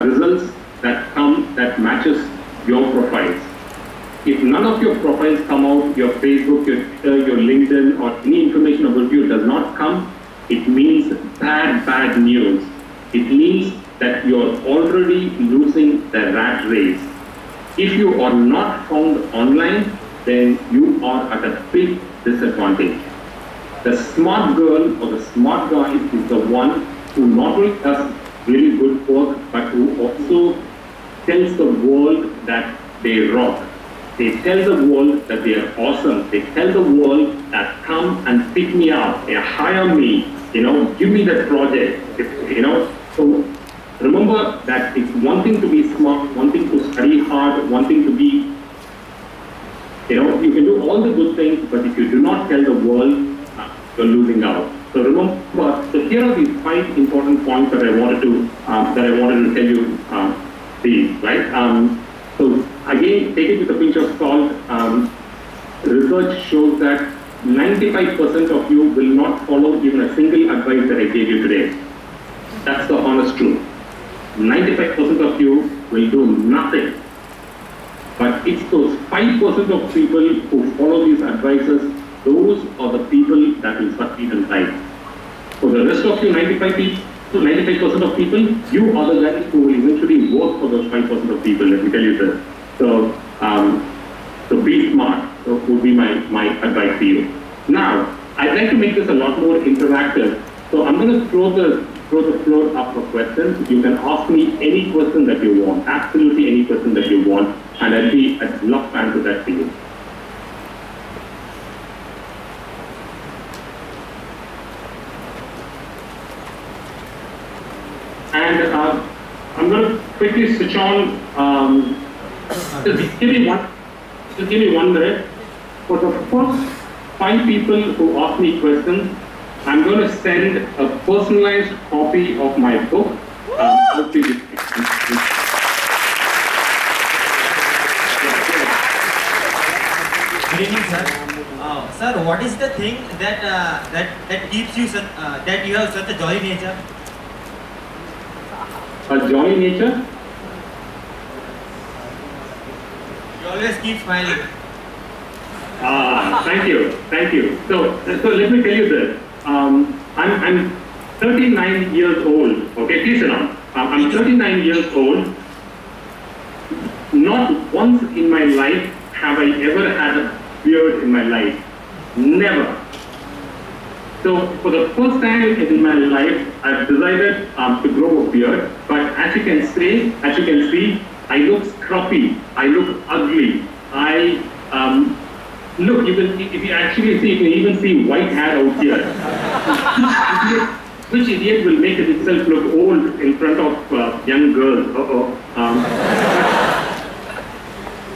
results that come that matches your profiles. If none of your profiles come out, your Facebook, your Twitter, your LinkedIn, or any information about you does not come, it means bad news. It means that you're already losing the rat race. If you are not found online, then you are at a big disadvantage. The smart girl or the smart guy is the one who not only does really good work, but who also tells the world that they rock. They tell the world that they are awesome. They tell the world that come and pick me up, they hire me, give me that project, So remember that it's one thing to be smart, one thing to study hard, one thing to be, you can do all the good things, but if you do not tell the world, you're losing out. So remember, so here are the 5 important points that I wanted to tell you these, right? So again, take it with a pinch of salt. Research shows that 95% of you will not follow even a single advice that I gave you today. That's the honest truth. 95% of you will do nothing. But it's those 5% of people who follow these advices, those are the people that will succeed in life. For the rest of you, 95% of people, you are the guys who will eventually work for those 5% of people, let me tell you this. So, so be smart, so would be my advice to you. Now, I'd like to make this a lot more interactive. So I'm going to throw the floor up for questions. You can ask me any question that you want, absolutely any question that you want, and I'd love to answer that for you. And I'm going to quickly switch on. Just give me 1 minute. For the first 5 people who ask me questions, I'm going to send a personalized copy of my book. Good evening, sir. Sir, what is the thing that keeps you that you have such a jolly nature? A jolly nature? You always keep smiling. Thank you. So let me tell you this. I'm 39 years old. Okay, please sit down. I'm 39 years old. Not once in my life have I ever had a beard in my life. Never. So for the first time in my life, I've decided to grow a beard. But as you can see, I look scruffy. I look ugly. Look, if you actually see, you can even see white hair out here. Which idiot will make it itself look old in front of young girls?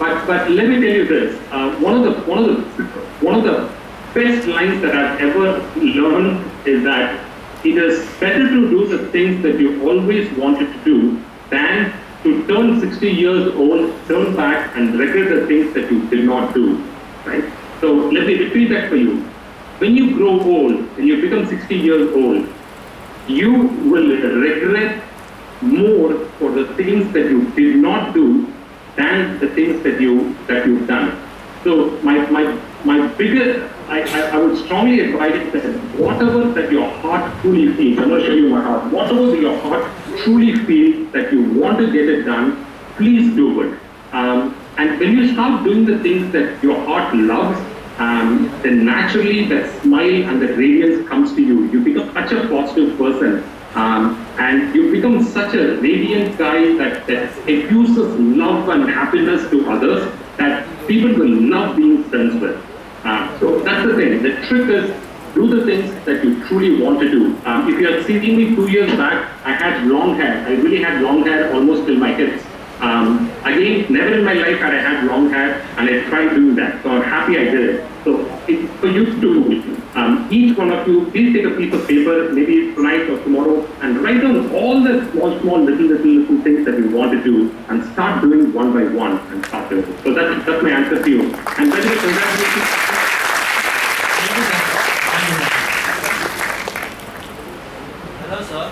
But let me tell you this. One of the best lines that I've ever learned is that it is better to do the things that you always wanted to do than to turn 60 years old, turn back and regret the things that you did not do. Right? So let me repeat that for you. When you grow old, when you become 60 years old, you will regret more for the things that you did not do than the things that you've done. So my biggest, I would strongly advise that whatever that your heart truly feels, I'm going to show you my heart, whatever that your heart truly feels that you want to get it done, please do it. And when you start doing the things that your heart loves, then naturally that smile and that radiance comes to you. You become such a positive person. And you become such a radiant guy that effuses love and happiness to others that people will love being friends with. So that's the thing. The trick is do the things that you truly want to do. If you had seen me 2 years back, I had long hair. I really had long hair almost till my hips. Again, never in my life had I had long hair, and I tried doing that. So I'm happy I did it. So it's for you to do. Each one of you, please take a piece of paper, maybe tonight or tomorrow, and write down all the small, little things that you want to do, and start doing one by one, and start doing it. So that's my answer to you. And by the way, congratulations. Hello, sir.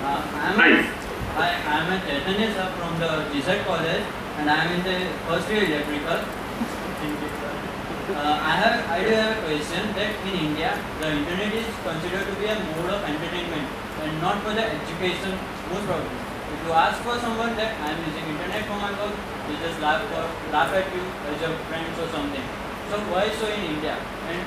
Hi. I am am Chaitanya sir from the GCET college and I am in the first year electrical. I do have a question that in India, the internet is considered to be a mode of entertainment and not for the education most probably. If you ask for someone that I am using internet for my work, they just laugh at you as your friends or something. So why so in India? And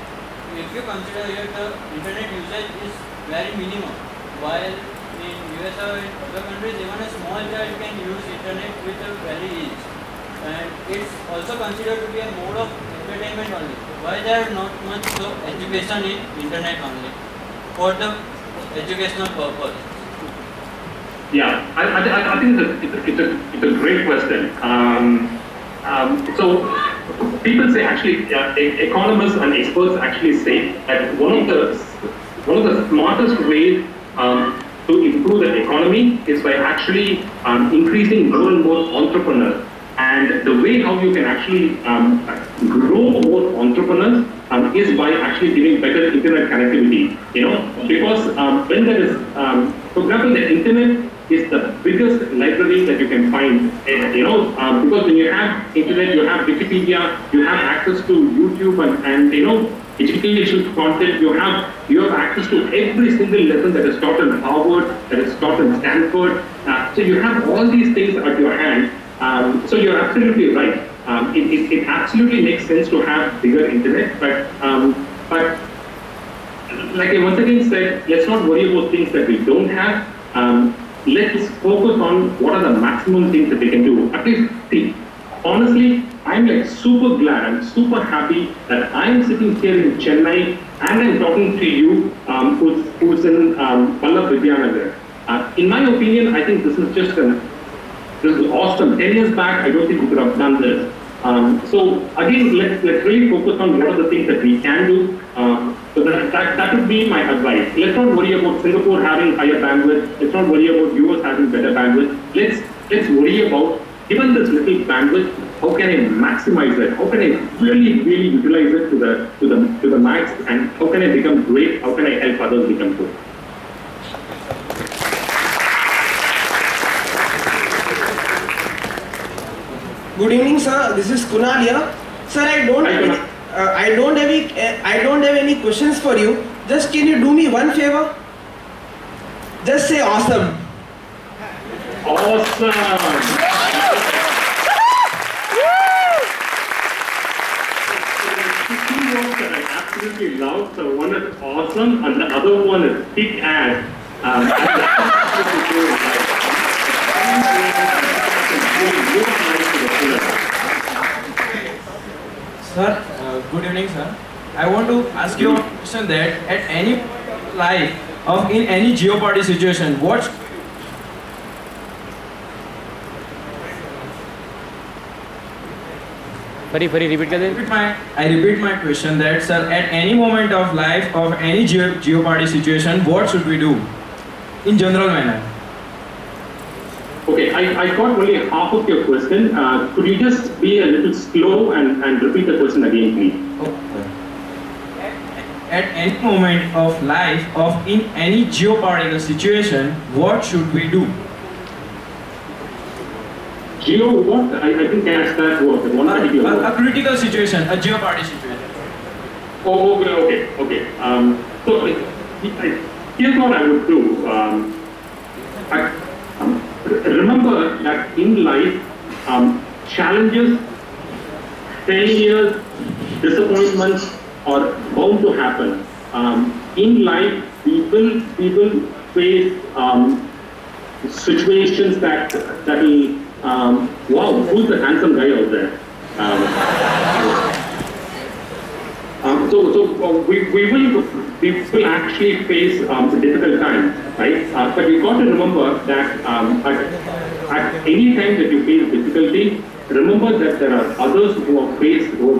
if you consider here the internet usage is very minimum, while in US or in other countries even a small child can use internet with a very ease. And it's also considered to be a mode of entertainment only. Why there are not much of education in internet only for the educational purpose? Yeah, I think it's a great question. So people say actually, economists and experts actually say that one of the smartest ways to improve the economy is by actually increasing more and more entrepreneurs. And the way how you can actually grow more entrepreneurs is by actually giving better internet connectivity. You know, because when there is, for example, the internet is the biggest library that you can find. You know, because when you have internet, you have Wikipedia, you have access to YouTube and you know, educational content. You have access to every single lesson that is taught in Harvard, that is taught in Stanford. So you have all these things at your hand. So you're absolutely right. It absolutely makes sense to have bigger internet, but like I once again said, let's not worry about things that we don't have. Let's focus on what are the maximum things that we can do. At least, see, honestly, I'm like super glad, I'm super happy that I'm sitting here in Chennai and I'm talking to you who's in Vallabh Vidyanagar. In my opinion, I think this is awesome. 10 years back, I don't think we could have done this. So again, let's really focus on what are the things that we can do. So that would be my advice. Let's not worry about Singapore having higher bandwidth. Let's not worry about US having better bandwidth. Let's worry about, given this little bandwidth, how can I maximize it? How can I really utilize it to the max? And how can I become great? How can I help others become good? Good evening, sir. This is Kunal here. Sir, I don't have any questions for you. Just can you do me one favor? Just say awesome. Awesome. Two words that I absolutely love. So one is awesome, and the other one is kick ass. Sir, good evening, sir. I want to ask you a question that at any life of in any geoparty situation, what? I repeat my question that, sir, at any moment of life of any geoparty situation, what should we do in general manner? Okay, I got only half of your question. Could you just be a little slow and repeat the question again, please? Okay. At any moment of life of in any geopolitical situation, what should we do? Geo what? I didn't catch that word. A critical situation, a geoparty situation. Oh, okay. So here's what I would do. Remember that in life, challenges, failures, disappointments are bound to happen. In life, we will face situations that will, wow, who's the handsome guy out there? So we will actually face difficult times, right? But you've got to remember that at any time that you face difficulty, remember that there are others who have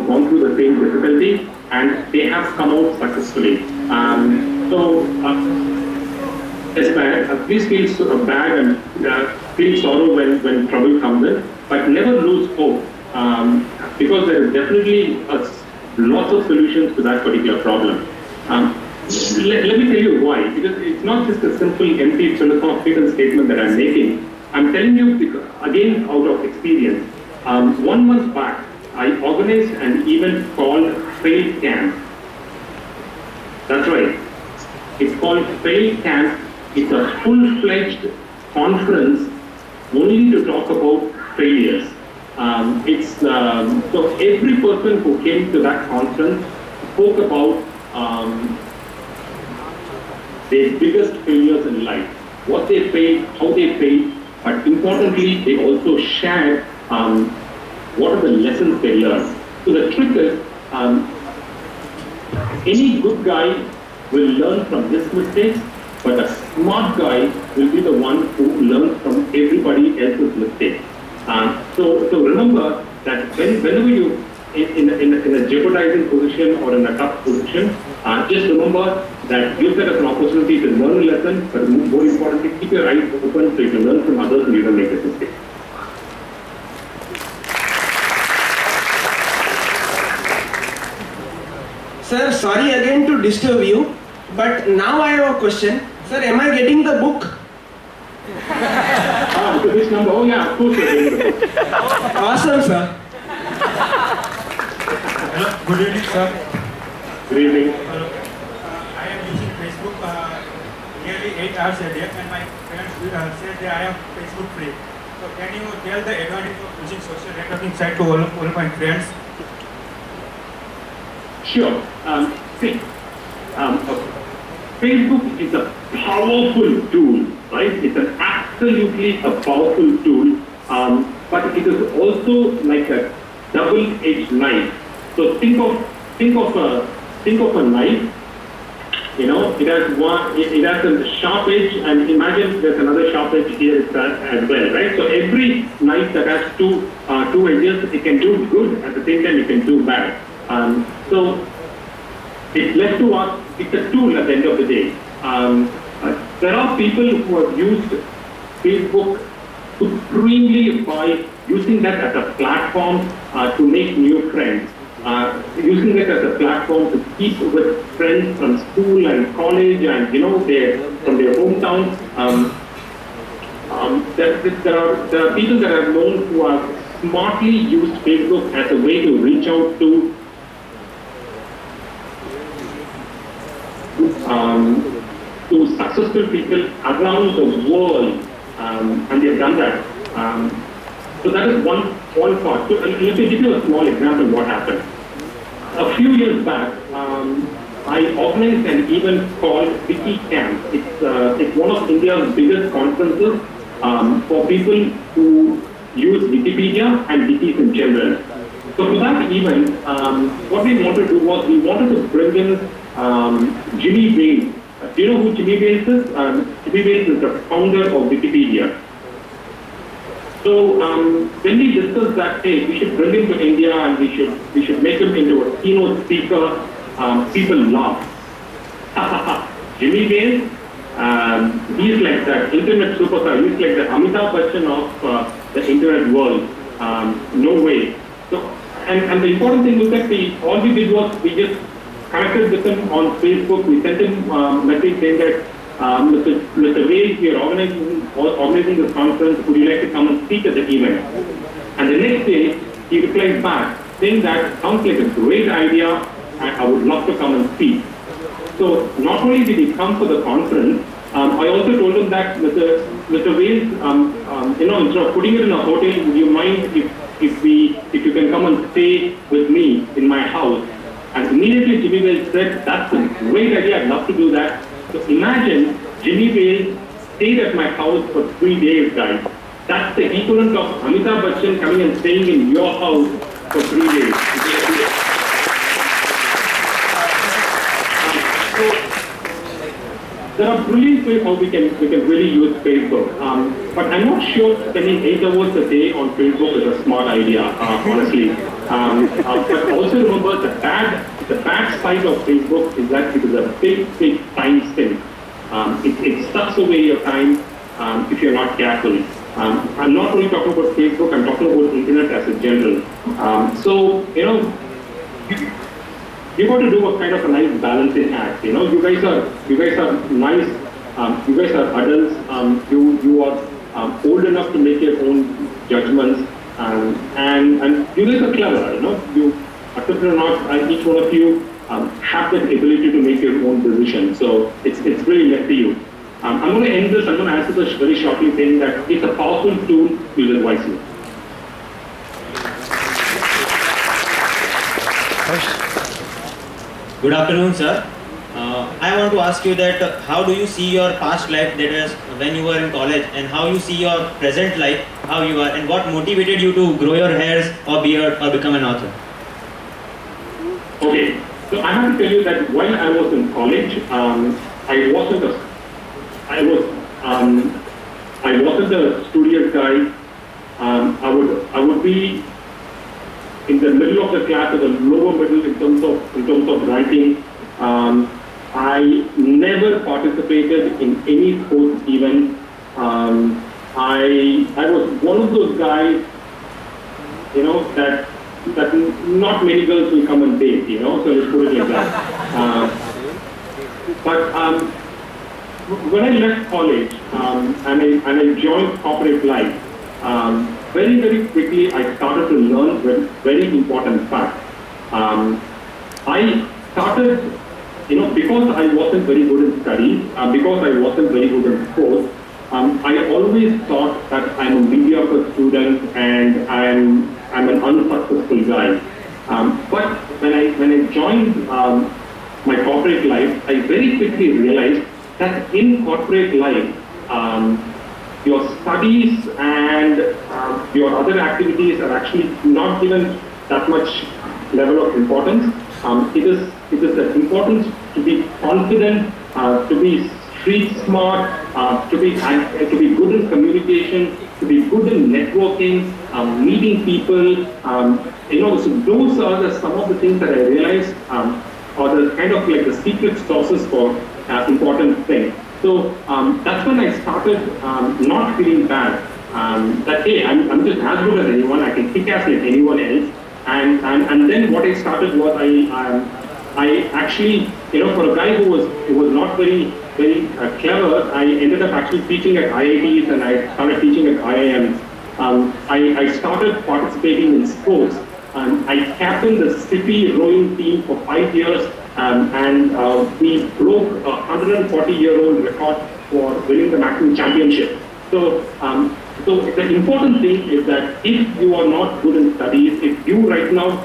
gone through the same difficulty and they have come out successfully. It's bad. Please feel bad and feel sorrow when trouble comes in, but never lose hope because there is definitely lots of solutions to that particular problem. Let me tell you why, because it's not just a simple, empty philosophical statement that I'm making. I'm telling you because, again out of experience. 1 month back, I organized an event called Fail Camp. That's right. It's called Fail Camp. It's a full-fledged conference only to talk about failures. So every person who came to that conference spoke about their biggest failures in life, what they failed, how they failed, but importantly, they also shared what are the lessons they learned. So the trick is, any good guy will learn from his mistakes, but a smart guy will be the one who learns from everybody else's mistakes. So remember that whenever you in a jeopardizing position or in a tough position, just remember that use that as an opportunity to learn a lesson, but more importantly, keep your eyes open so you can learn from others and you don't make a mistake. Sir, sorry again to disturb you, but now I have a question. Sir, am I getting the book? So which number? Oh yeah, of course you're getting the book. Awesome, sir. Hello, good evening, sir. Good evening. Hello. I am using Facebook nearly 8 hours a day, and my parents said that I am Facebook free. So can you tell the advantage of using social networking site to all my friends? Sure. See, Facebook is a powerful tool, right? It's an absolutely a powerful tool, but it is also like a double-edged knife. So think of a knife. You know, it has a sharp edge, and imagine there's another sharp edge here as well, right? So every knife that has two edges, it can do good, at the same time it can do bad. So it's left to us, it's a tool at the end of the day. There are people who have used Facebook supremely by using that as a platform to make new friends, using it as a platform to keep with friends from school and college and from their hometown. There are people that I've known who have smartly used Facebook as a way to reach out to successful people around the world, and they've done that. So that is one part. So let me give you a small example of what happened. A few years back, I organized an event called Wiki Camp. It's one of India's biggest conferences for people who use Wikipedia and wikis in general. So for that event, what we wanted to do was we wanted to bring in Jimmy Wales. Do you know who Jimmy Wales is? Jimmy Wales is the founder of Wikipedia. So when we discussed that, hey, we should bring him to India and we should make him into a keynote speaker, people laughed. Jimmy Wales, he's like that internet superstar. He's like the Amitabh Bachchan of the internet world. No way. So, and the important thing is that all we did was we just connected with him on Facebook. We sent him a message saying that Mr. Wales, we are organizing this conference. Would you like to come and speak at the event? And the next day, he replied back saying that sounds like a great idea, and I would love to come and speak. So not only did he come for the conference, I also told him that Mr. Wales, instead of putting it in a hotel, would you mind if you can come and stay with me in my house? And immediately Jimmy Wales said, that's a great idea, I'd love to do that. So imagine Jimmy Wales stayed at my house for 3 days, guys. That's the equivalent of Amitabh Bachchan coming and staying in your house for 3 days. There are brilliant ways how we can really use Facebook. But I'm not sure spending 8 hours a day on Facebook is a smart idea, honestly. But also remember the bad side of Facebook is that it is a big time sink. It sucks away your time if you're not careful. I'm not only talking about Facebook, I'm talking about internet as a general. So, you got to do a kind of a nice balancing act. You guys are nice. You guys are adults. old enough to make your own judgments, and you guys are clever, you know. You, accept it or not, each one of you have that ability to make your own decision. So it's really left to you. I'm going to end this. I'm going to answer this very shortly, saying that it's a powerful tool. Use it wisely. Good afternoon, sir. I want to ask you that how do you see your past life, that is when you were in college, and how you see your present life, how you are, and what motivated you to grow your hairs or beard or become an author? Okay, so I have to tell you that while I was in college, I wasn't a studious guy. I would be in the middle of the class, or the lower middle in terms of writing. I never participated in any sports event. I was one of those guys, you know, that not many girls will come and date, you know. So let's put it like that. But when I left college and I joined corporate life, very, very quickly I started to learn very important fact. I started, you know, because I wasn't very good in studies, because I wasn't very good in sports, I always thought that I'm a mediocre student and I'm an unsuccessful guy. But when I joined my corporate life, I very quickly realized that in corporate life, your studies and your other activities are actually not given that much level of importance. It is the importance to be confident, to be street smart, to be good in communication, to be good in networking, meeting people. You know, so those are some of the things that I realized are the kind of like the secret sauces for important things. So that's when I started not feeling bad. That hey, I'm just as good as anyone. I can kick ass like anyone else. And then what I started was I actually, you know, for a guy who was not very clever, I ended up actually teaching at IITs and I started teaching at IIMs. I started participating in sports. I captained the city rowing team for 5 years, and we broke a 140-year-old record for winning the maximum championship. So, so the important thing is that if you are not good in studies, if you right now,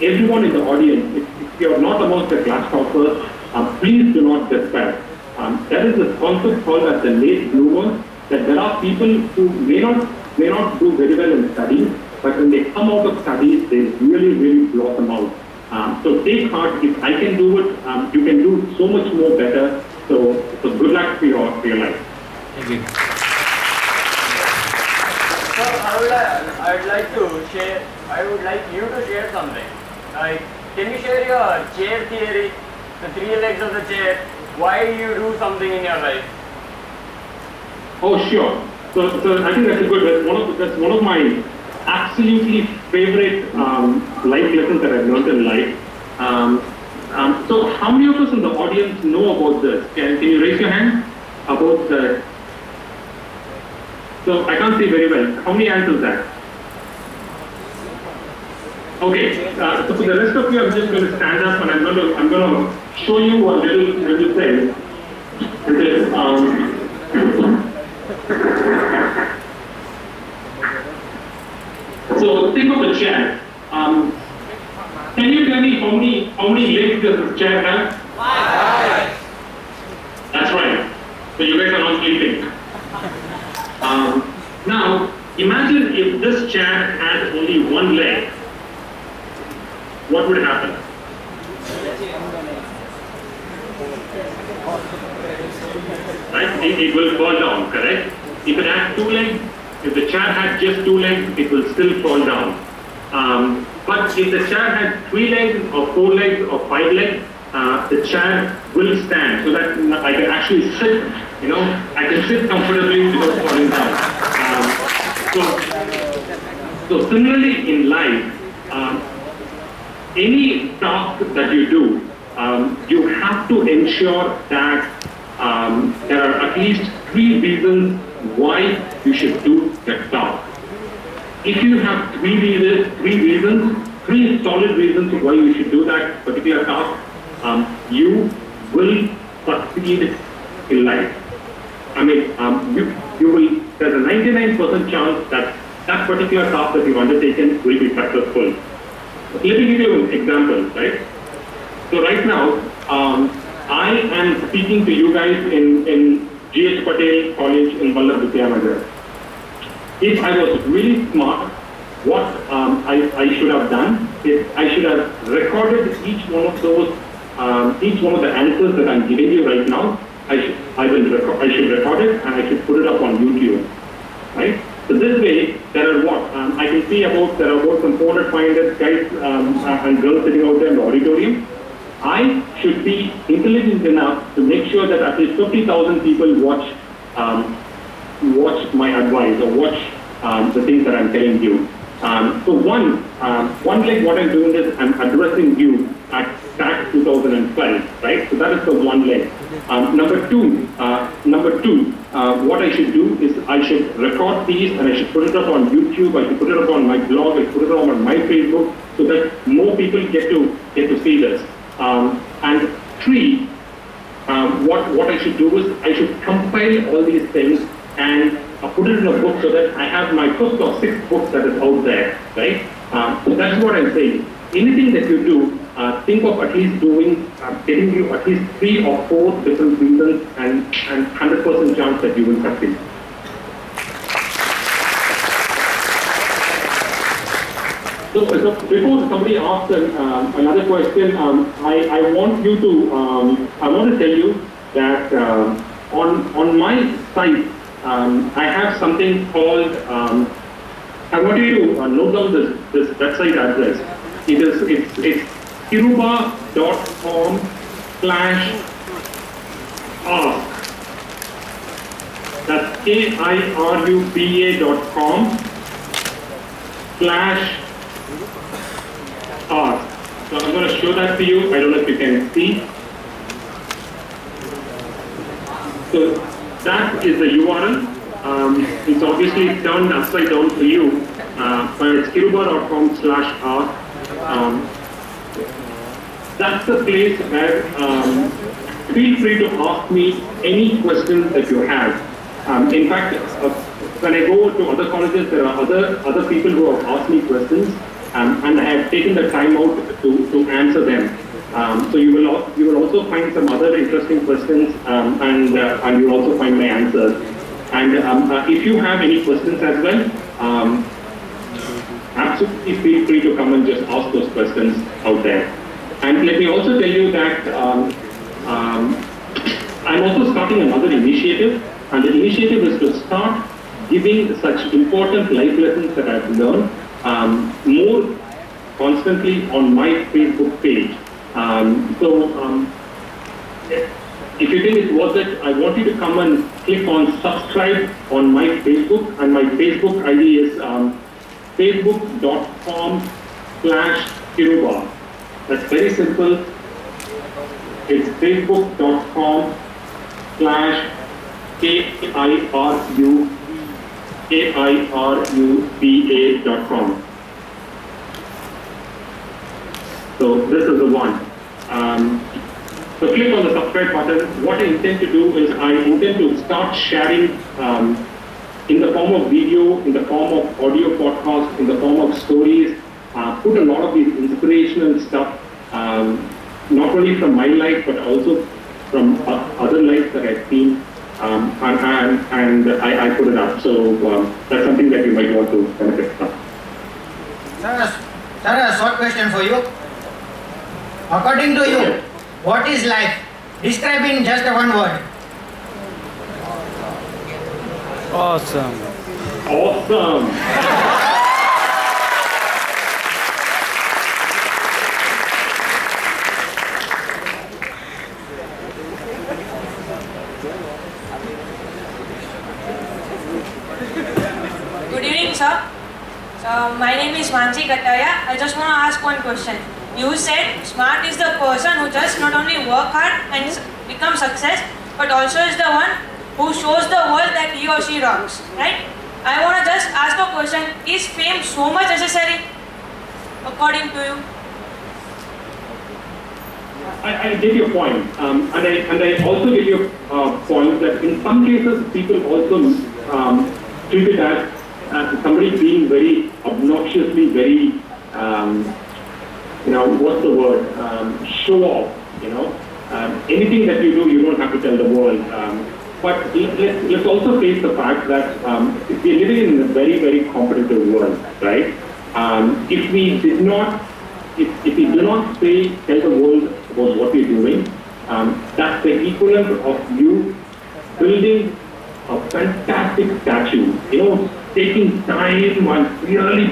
everyone in the audience, if you are not amongst the class toppers, please do not despair. That is the concept called as the late bloomers, that there are people who may not do very well in studies, but when they come out of studies, they really blossom out. So take heart. If I can do it, you can do so much more better. So good luck for your life. Thank you. So I would like you to share something. Like, can you share your chair theory, the 3 legs of the chair, why you do something in your life? Oh, sure. So I think that's a good. That's one of my absolutely favorite life lessons that I've learned in life. So how many of us in the audience know about this? Can you raise your hand about the? So I can't see very well. How many hands is that? Okay. So for the rest of you, I'm just going to stand up and I'm going to show you a little thing. It is so think of a chair. Can you tell me how many legs does this chair have? 5. That's right. So you guys are not sleeping. Now imagine if this chair had only 1 leg. What would happen? Right? It will fall down, correct? If it had 2 legs, if the chair had just 2 legs, it will still fall down. But if the chair had 3 legs or 4 legs or 5 legs, the chair will stand so that I can actually sit, you know, I can sit comfortably without falling down. So similarly in life, any task that you do, you have to ensure that there are at least 3 reasons why you should do that task. If you have three solid reasons why you should do that particular task, you will succeed in life. I mean, you will, there's a 99% chance that that particular task that you've undertaken will be successful. Let me give you an example, right? So right now, I am speaking to you guys in G.H. Patel College in Vallabh. If I was really smart, what I should have done is I should have recorded each one of the answers that I'm giving you right now. I should record it and I should put it up on YouTube, right? So this way, there are what? I can see there are about some 400, 500 guys and girls sitting out there in the auditorium. I should be intelligent enough to make sure that at least 50,000 people watch my advice or watch the things that I'm telling you. So one leg, what I'm doing is I'm addressing you at STAC'12, right? So that is the one leg. Number two, what I should do is I should record these and I should put it up on YouTube. I should put it up on my blog. I should put it up on my Facebook so that more people get to see this. And three, what I should do is I should compile all these things and put it in a book so that I have my 5th or 6th book that is out there, right? So that's what I'm saying. Anything that you do, think of at least getting you at least 3 or 4 different reasons and 100% chance that you will succeed. So before somebody asks another question, I want to tell you that on my site I have something called. I want you to note down this website address. It's KIRUBA.com/ask. That's KIRUBA.com/ask. So I'm going to show that to you. I don't know if you can see. So that is the URL. It's obviously turned upside down for you, but it's kiruba.com/ask. That's the place where feel free to ask me any questions that you have. In fact, when I go to other colleges, there are other people who have asked me questions. And I have taken the time out to answer them. So you will also find some other interesting questions, and you will also find my answers. And if you have any questions as well, absolutely feel free to come and just ask those questions out there. And let me also tell you that I'm also starting another initiative, and the initiative is to start giving such important life lessons that I've learned more constantly on my Facebook page. If you think it's worth it, I want you to come and click on subscribe on my Facebook, and my Facebook ID is facebook.com/Kiruba. That's very simple. It's facebook.com/KIRUBA.com. So this is the one. So click on the subscribe button. What I intend to do is I intend to start sharing in the form of video, in the form of audio podcast, in the form of stories, put a lot of these inspirational stuff, not only from my life, but also from other lives that I've seen, and I put it up. So that's something that you might want to benefit from. Sir, a short question for you. According to you, what is life? Describe in just one word. Awesome. Awesome. Good evening, sir. So my name is Mansi Kataya. I just want to ask one question. You said smart is the person who just not only work hard and become success, but also is the one who shows the world that he or she rocks, right? I want to just ask a question, is fame so much necessary according to you? I get your point, and I also get your point that in some cases people also treat it as somebody being very obnoxiously very, what's the word, show off, anything that you do, you don't have to tell the world. But let's also face the fact that we're living in a very, very competitive world, right? If we do not tell the world about what we're doing, that's the equivalent of you building a fantastic statue, taking time and really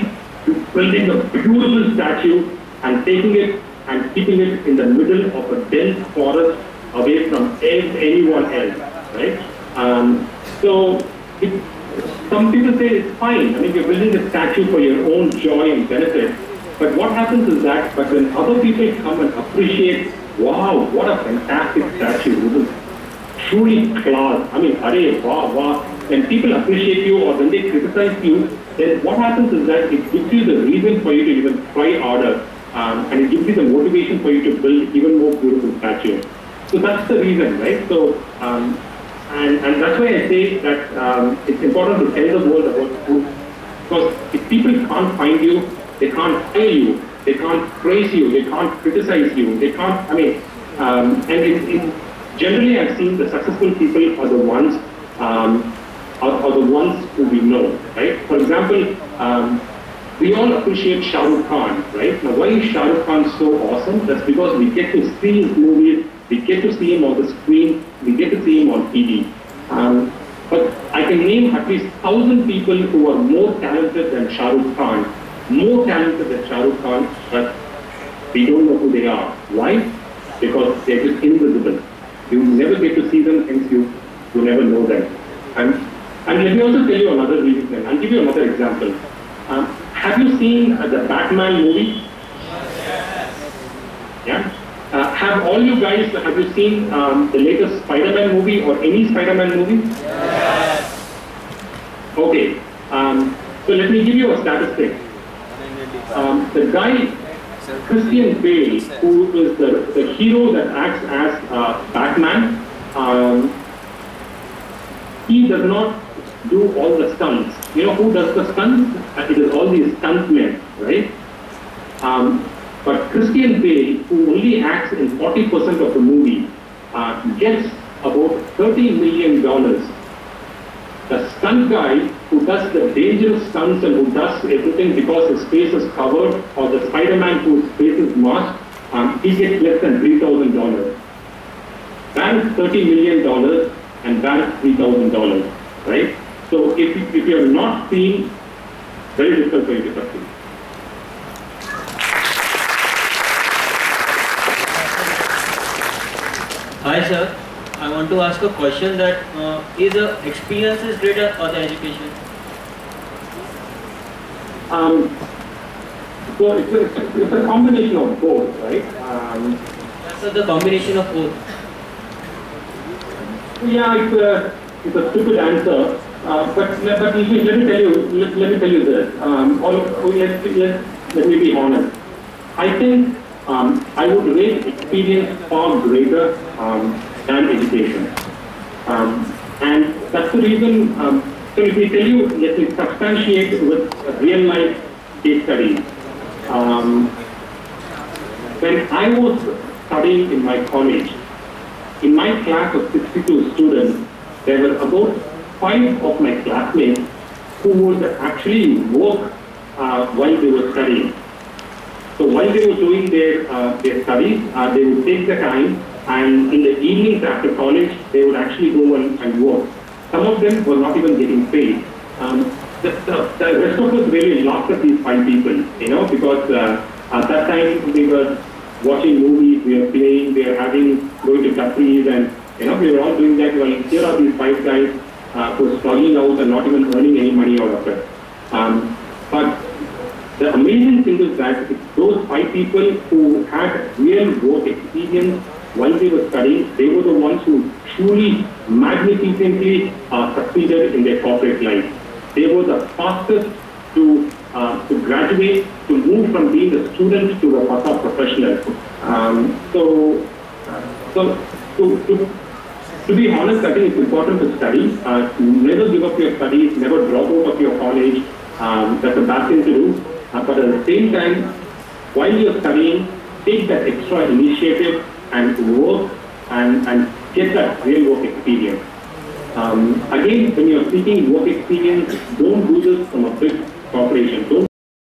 building a beautiful statue and taking it and keeping it in the middle of a dense forest away from anyone else, right? So some people say it's fine. I mean, you're building a statue for your own joy and benefit. But what happens is that, but when other people come and appreciate, wow, what a fantastic statue, this is truly class. I mean, arey, wow, wow. When people appreciate you or when they criticize you, then what happens is that it gives you the reason for you to even try harder, and it gives you the motivation for you to build even more beautiful statues. So that's the reason, right? So, and that's why I say that it's important to tell the world about food, because if people can't find you, they can't hire you, they can't praise you, they can't criticize you, they can't, and generally I've seen the successful people are the ones who we know, right? For example, we all appreciate Shah Rukh Khan, right? Now, why is Shah Rukh Khan so awesome? That's because we get to see his movies, we get to see him on the screen, we get to see him on TV. But I can name at least 1,000 people who are more talented than Shah Rukh Khan, but we don't know who they are. Why? Because they're just invisible. You never get to see them, hence you never know them. And let me also tell you another reason. I'll give you another example. Have you seen the Batman movie? Yeah. Have all you guys, have you seen the latest Spider-Man movie or any Spider-Man movie? Yes. Okay. So let me give you a statistic. The guy, Christian Bale, who is the hero that acts as Batman, he does not do all the stunts. You know who does the stunts? It is all these stuntmen, right? But Christian Bale, who only acts in 40% of the movie, gets about $30 million. The stunt guy who does the dangerous stunts and who does everything because his face is covered, or the Spider-Man whose face is masked, he gets less than $3,000. That is $30 million and that is $3,000, right? So if you're not seeing, very difficult for you to succeed. Hi sir, I want to ask a question that is experience greater or the education? So it's a combination of both, right? So the combination of both. Yeah, it's a stupid answer, but let me tell you this. Let me be honest. I think I would rate experience far greater than education, and that's the reason. So let me tell you, let me substantiate with real life case studies. When I was studying in my college, in my class of 62 students, there were about 5 of my classmates who would actually work while they were studying. So while they were doing their studies, they would take the time, and in the evenings after college, they would actually go and work. Some of them were not even getting paid. The rest of us really laughed at these 5 people, because at that time we were watching movies, we were playing, we were going to cafes, and we were all doing that. Well, here are these 5 guys who are struggling out and not even earning any money out of it. But the amazing thing is that it's those 5 people who had real work experience, while they were studying, they were the ones who truly magnificently succeeded in their corporate life. They were the fastest to graduate, to move from being a student to a top professional. To be honest, I think it's important to study. Never give up your studies, never drop out of your college. That's a bad thing to do. But at the same time, while you're studying, take that extra initiative and work and get that real work experience. Again, when you're seeking work experience, don't do this from a big corporation. Don't